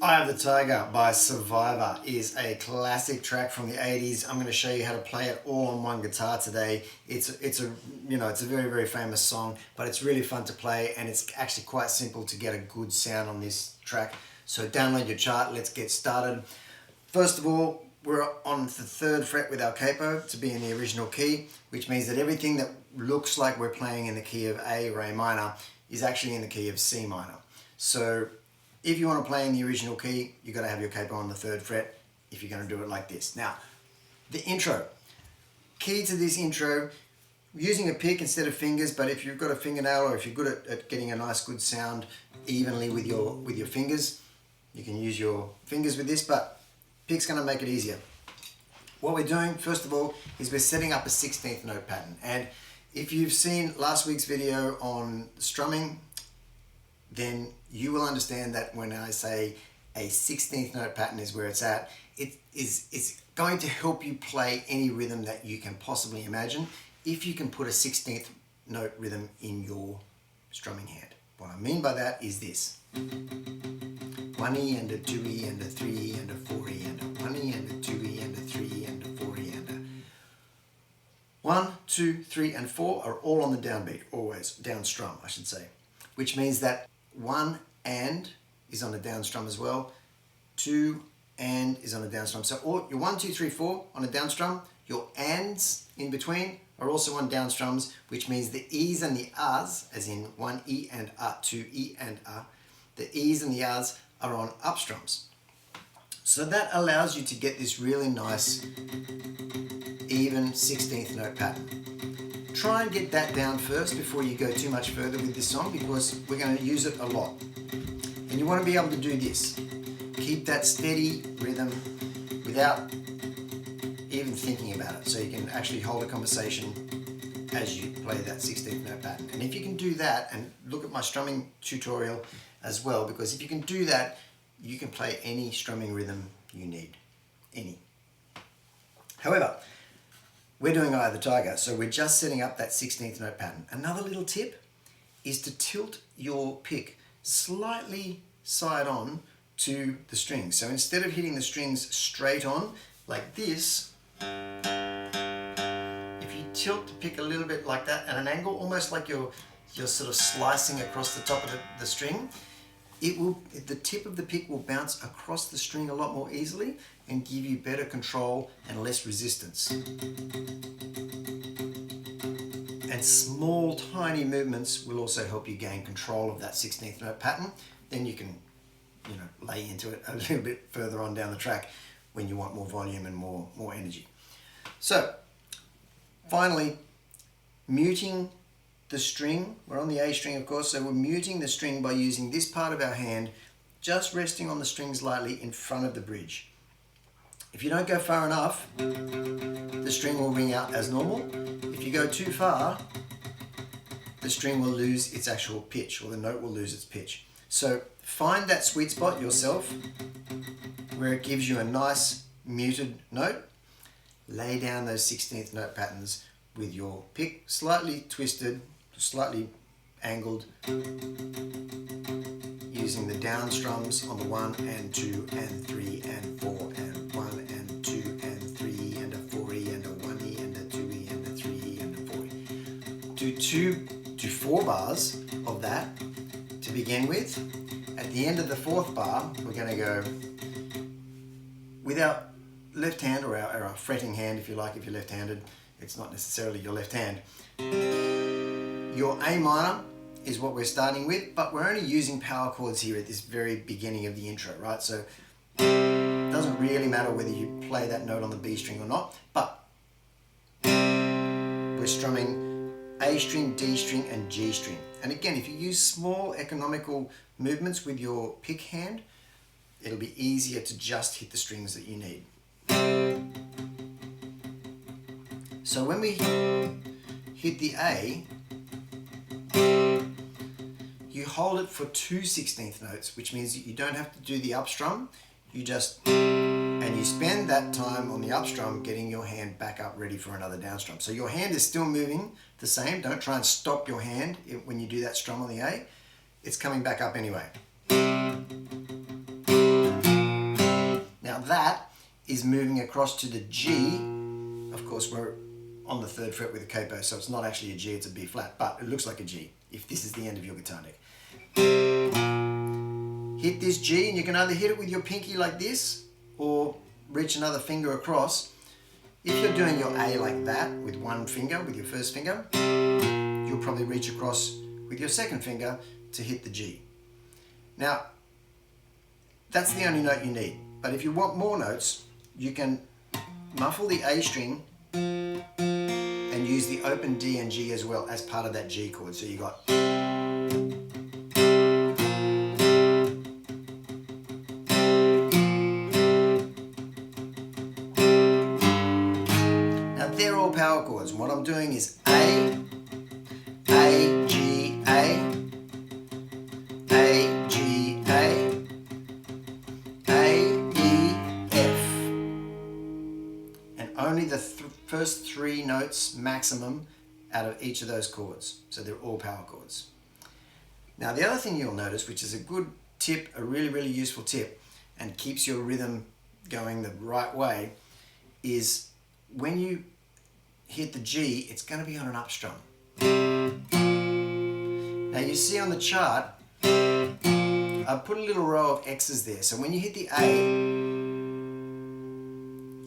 Eye of the Tiger by Survivor is a classic track from the 80s. I'm going to show you how to play it all on one guitar today. It's a very, very famous song, but it's really fun to play, and it's actually quite simple to get a good sound on this track. So download your chart, let's get started. First of all, we're on the 3rd fret with our capo to be in the original key, which means that everything that looks like we're playing in the key of A or A minor is actually in the key of C minor. So if you want to play in the original key, you've got to have your capo on the 3rd fret if you're going to do it like this. Now, the intro. Key to this intro, using a pick instead of fingers, but if you've got a fingernail or if you're good at getting a nice good sound evenly with your fingers, you can use your fingers with this, but pick's going to make it easier. What we're doing, first of all, is we're setting up a 16th note pattern. And if you've seen last week's video on strumming, then you will understand that when I say a 16th note pattern is where it's at, it's going to help you play any rhythm that you can possibly imagine if you can put a 16th note rhythm in your strumming hand. What I mean by that is this. 1E and a 2E and a 3E and a 4E and a 1E and a 2E and a 3E and a 4E and a 1, 2, 3 and 4 are all on the downbeat, always, down strum I should say, which means that 1 and is on a down strum as well, 2 and is on a down strum. So all your 1, 2, 3, 4 on a down strum, your ands in between are also on down strums, which means the E's and the R's, as in 1E and A, 2E and A, the E's and the R's are on up strums. So that allows you to get this really nice, even 16th note pattern. Try and get that down first before you go too much further with this song, because we're going to use it a lot. And you want to be able to do this. Keep that steady rhythm without even thinking about it, so you can actually hold a conversation as you play that 16th note pattern. And if you can do that, and look at my strumming tutorial as well, because if you can do that, you can play any strumming rhythm you need. Any. However, we're doing Eye of the Tiger, so we're just setting up that 16th note pattern. Another little tip is to tilt your pick slightly side on to the strings. So instead of hitting the strings straight on like this, if you tilt the pick a little bit like that at an angle, almost like you're sort of slicing across the top of the string, the tip of the pick will bounce across the string a lot more easily and give you better control and less resistance. And small, tiny movements will also help you gain control of that 16th note pattern. Then you can, lay into it a little bit further on down the track when you want more volume and more energy. So, finally, muting the string. We're on the A string, of course, so we're muting the string by using this part of our hand just resting on the strings lightly in front of the bridge. If you don't go far enough, the string will ring out as normal. If you go too far, the string will lose its actual pitch, or the note will lose its pitch. So find that sweet spot yourself where it gives you a nice muted note. Lay down those 16th note patterns with your pick slightly twisted, slightly angled, using the down strums on the 1 and 2 and 3 and 4 and 1 and 2 and 3 and a 4E and a 1E and a 2E and a 3E and a 4E. Do 2 to 4 bars of that to begin with. At the end of the 4th bar, we're going to go with our left hand, or our fretting hand if you like, if you're left-handed. It's not necessarily your left hand. Your A minor is what we're starting with, but we're only using power chords here at this very beginning of the intro, right? So it doesn't really matter whether you play that note on the B string or not, but we're strumming A string, D string, and G string. And again, if you use small economical movements with your pick hand, it'll be easier to just hit the strings that you need. So when we hit the A, you hold it for 2 16th notes, which means you don't have to do the up strum. You spend that time on the up strum getting your hand back up ready for another down strum. So your hand is still moving the same. Don't try and stop your hand when you do that strum on the A. It's coming back up anyway. is moving across to the G. Of course, we're on the 3rd fret with a capo, so it's not actually a G, it's a B flat, but it looks like a G if this is the end of your guitar neck. Hit this G, and you can either hit it with your pinky like this or reach another finger across. If you're doing your A like that with one finger, with your first finger, you'll probably reach across with your second finger to hit the G. Now, that's the only note you need, but if you want more notes, you can muffle the A string and use the open D and G as well as part of that G chord. So you got they're all power chords. And what I'm doing is A, G, A, G, A, E, F. And only the first 3 notes maximum out of each of those chords. So they're all power chords. Now the other thing you'll notice, which is a good tip, a really, really useful tip, and keeps your rhythm going the right way, is when you hit the G, it's going to be on an up strum. Now you see on the chart, I've put a little row of X's there. So when you hit the A,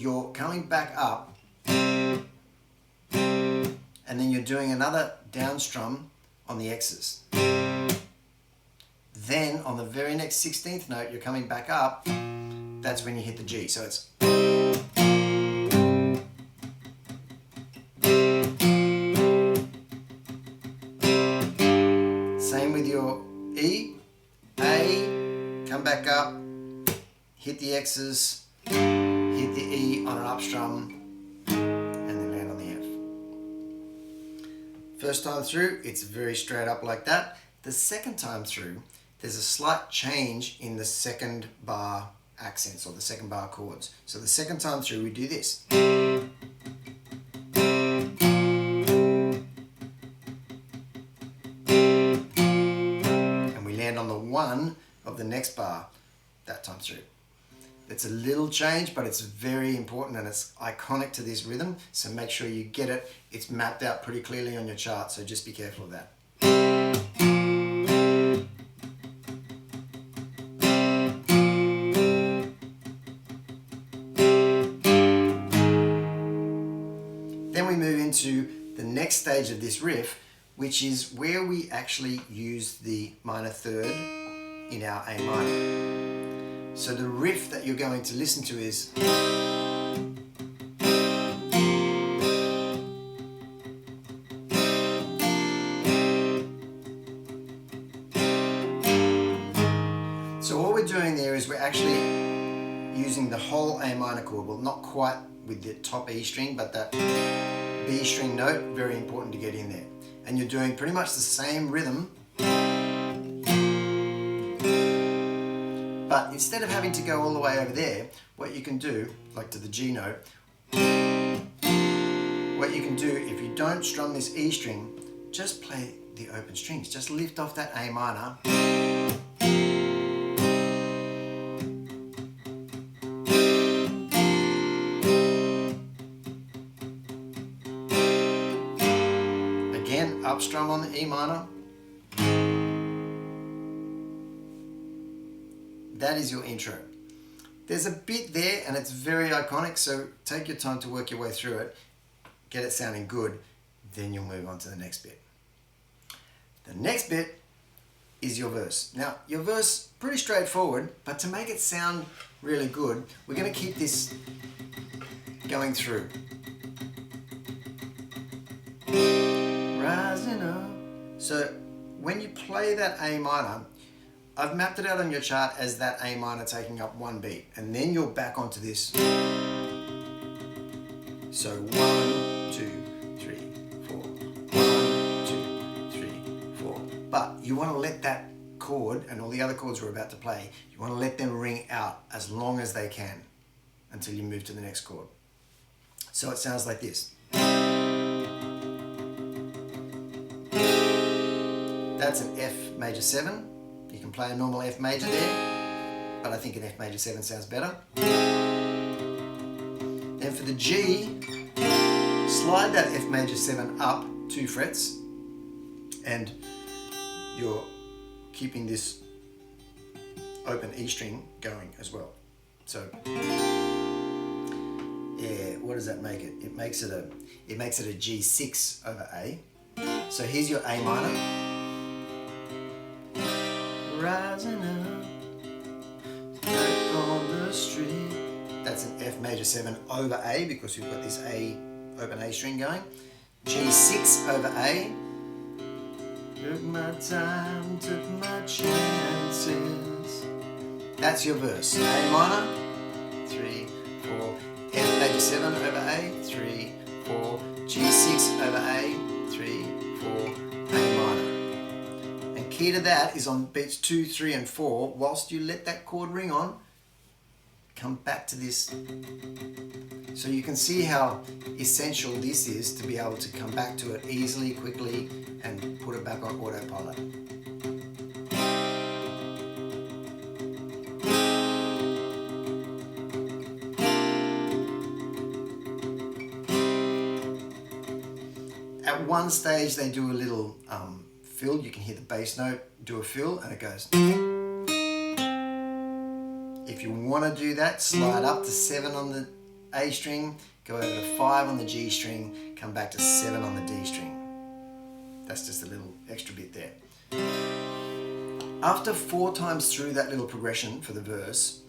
you're coming back up, and then you're doing another down strum on the X's. Then on the very next 16th note, you're coming back up, that's when you hit the G. So it's same with your E, A, come back up, hit the X's, hit the E on an up strum, and then land on the F. First time through, it's very straight up like that. The second time through, there's a slight change in the second bar accents or the second bar chords. So the second time through, we do this. And we land on the 1 of the next bar that time through. It's a little change, but it's very important and it's iconic to this rhythm, so make sure you get it. It's mapped out pretty clearly on your chart, so just be careful of that. Then we move into the next stage of this riff, which is where we actually use the minor 3rd in our A minor. So the riff that you're going to listen to is so what we're doing there is we're actually using the whole A minor chord. Well, not quite with the top E string, but that B string note, very important to get in there. And you're doing pretty much the same rhythm, but instead of having to go all the way over there, what you can do, like to the G note, what you can do if you don't strum this E string, just play the open strings. Just lift off that A minor. Again, up strum on the E minor. That is your intro. There's a bit there and it's very iconic, so take your time to work your way through it, get it sounding good, then you'll move on to the next bit. The next bit is your verse. Now, your verse, pretty straightforward, but to make it sound really good, we're going to keep this going through. Rising up. So when you play that A minor, I've mapped it out on your chart as that A minor taking up 1 beat, and then you're back onto this. So 1, 2, 3, 4. 1, 2, 3, 4. But you want to let that chord and all the other chords we're about to play, you want to let them ring out as long as they can until you move to the next chord. So it sounds like this. That's an F major 7. You can play a normal F major there, but I think an F major 7 sounds better. for the G, slide that F major 7 up 2 frets, and you're keeping this open E string going as well. So yeah, what does that make it? It makes it a G6 over A. So here's your A minor. Rising up back on the street. That's an F major 7 over A because we've got this A open A string going. G6 over A. Took my time, took my chances. That's your verse. A minor, 3, 4, F major 7 over A, 3, 4, G6 over A, 3, 4, A minor. And key to that is on beats 2, 3, and 4, whilst you let that chord ring on, come back to this. So you can see how essential this is to be able to come back to it easily, quickly, and put it back on autopilot. At one stage they do a little fill. You can hear the bass note do a fill and it goes. If you want to do that, slide up to 7 on the A string, go over to 5 on the G string, come back to 7 on the D string. That's just a little extra bit there. After 4 times through that little progression for the verse,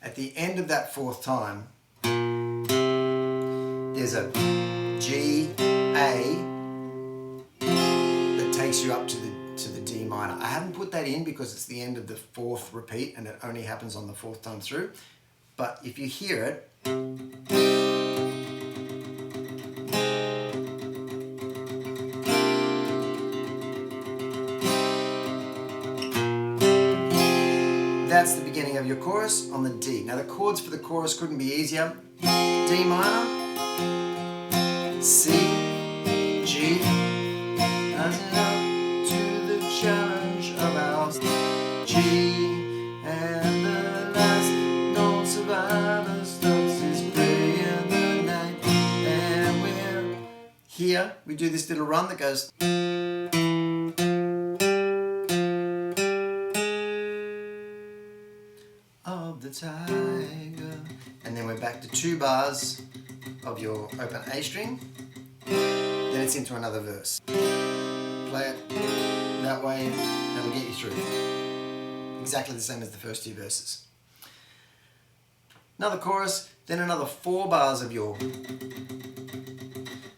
at the end of that 4th time, there's a G, A that takes you up to the D minor. I haven't put that in because it's the end of the 4th repeat and it only happens on the 4th time through. But if you hear it, that's the beginning of your chorus on the D. Now the chords for the chorus couldn't be easier. D minor, C, G, rising up to the challenge of our G, and the last known survivor stops his prey in the night, and we're here. We do this little run that goes. Of the tiger, and then we're back to 2 bars of your open A string, then it's into another verse. Play it that way, that'll get you through. Exactly the same as the first 2 verses. Another chorus, then another 4 bars of your,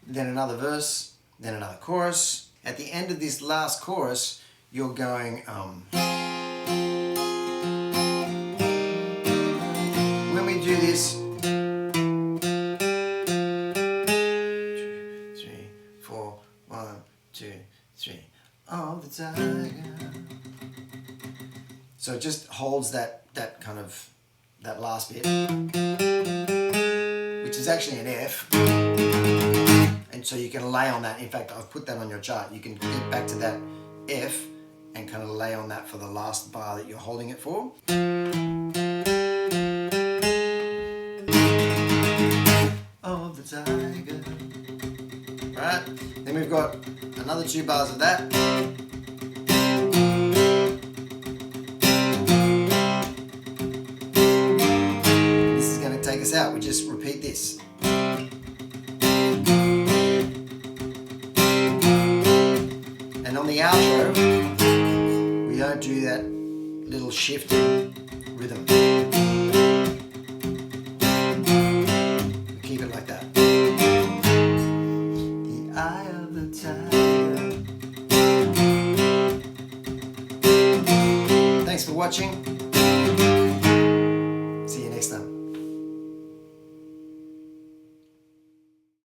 then another verse, then another chorus. At the end of this last chorus, you're going when we do this, 2, 3, 4, 1, 2, 3, oh the tiger. So it just holds that kind of, that last bit, which is actually an F, and so you can lay on that. In fact, I've put that on your chart. You can get back to that F and kind of lay on that for the last bar that you're holding it for. Of the tiger. Right, then we've got another 2 bars of that. This is going to take us out. We just repeat this. And on the outro, we don't do that little shift in rhythm. We keep it like that. The eye of the tiger. Thanks for watching.